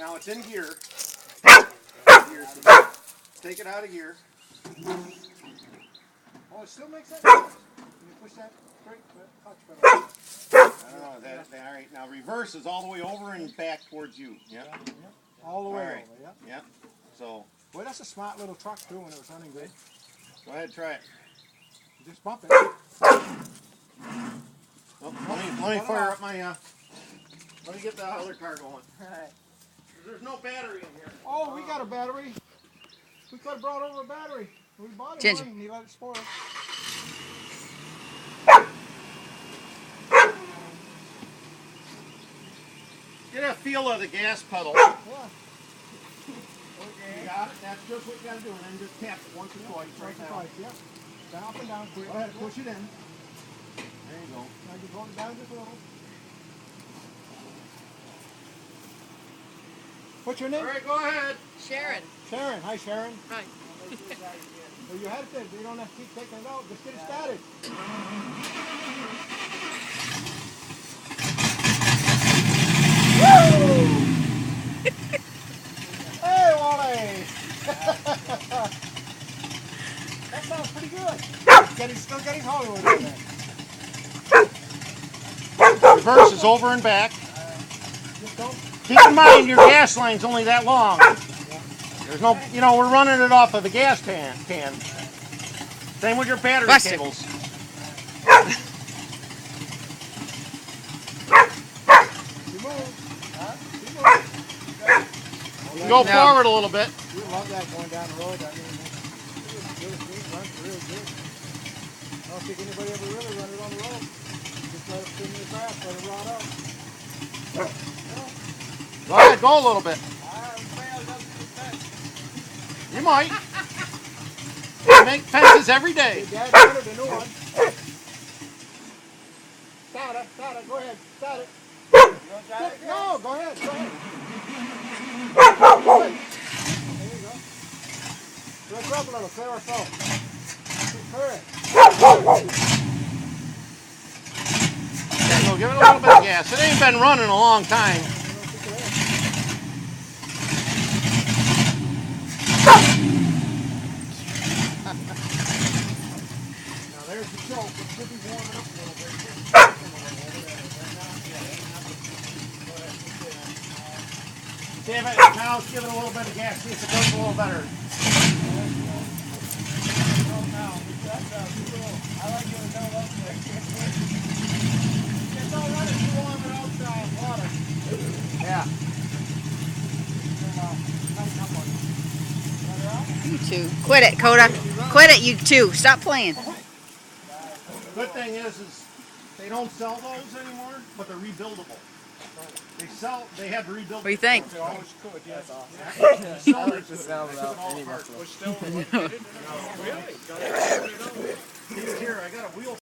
now it's in gear. Take it out of gear. Oh, it still makes that noise. Can you push that brake clutch pedal? Oh, all right. Now reverse is all the way over and back towards you. Yep. Yeah. All the way over. Yep. Yep. So. Boy, that's a smart little truck too when it was running good. Go ahead, try it. Just bump it. Oh, let me fire up my. Let me get the other car going. All right. There's no battery in here. Oh, we got a battery. We could have brought over a battery. We bought it one and he let it spoil. Get a feel of the gas pedal. Yeah. Okay. You got it? That's just what you got to do. And then just tap it once or twice right now. Yep. Down, up and down. Go ahead, push it in. There you go. Now you hold it down just a little. What's your name? All right, go ahead. Sharon. Sharon. Hi, Sharon. Hi. Well, you had it there. You don't have to keep taking it out. Just get it started. Woo! Hey, Wally! That sounds pretty good. Still getting Hollywood in there. Reverse is over and back. Keep in mind your gas line's only that long. There's no, we're running it off of a gas can. Same with your battery cables. You can go forward a little bit. We love that going down the road. I mean, it runs real good. I don't think anybody ever really run it on the road. Just let it sit in the grass, let it rot out. Go ahead, go a little bit. You might. You make fences every day. Dad ordered a new one. Start it, go ahead, start it. No, go ahead, There you go. Let's rub a little, clear ourselves. Clear it. There you go, give it a little bit of gas. It ain't been running a long time. Now there's the choke. It should be warming up a little bit. Damn it, now let's give it a little bit of gas, see if it goes a little better. I like it no up there. It's all right if you warm it outside water. Yeah. You two. Quit it, Coda. Quit it, you two. Stop playing. Good thing is they don't sell those anymore, but they're rebuildable. They have to rebuild. What do you think? They always could, yes. I like the sound without any muscle. Really? Here, I got a wheel.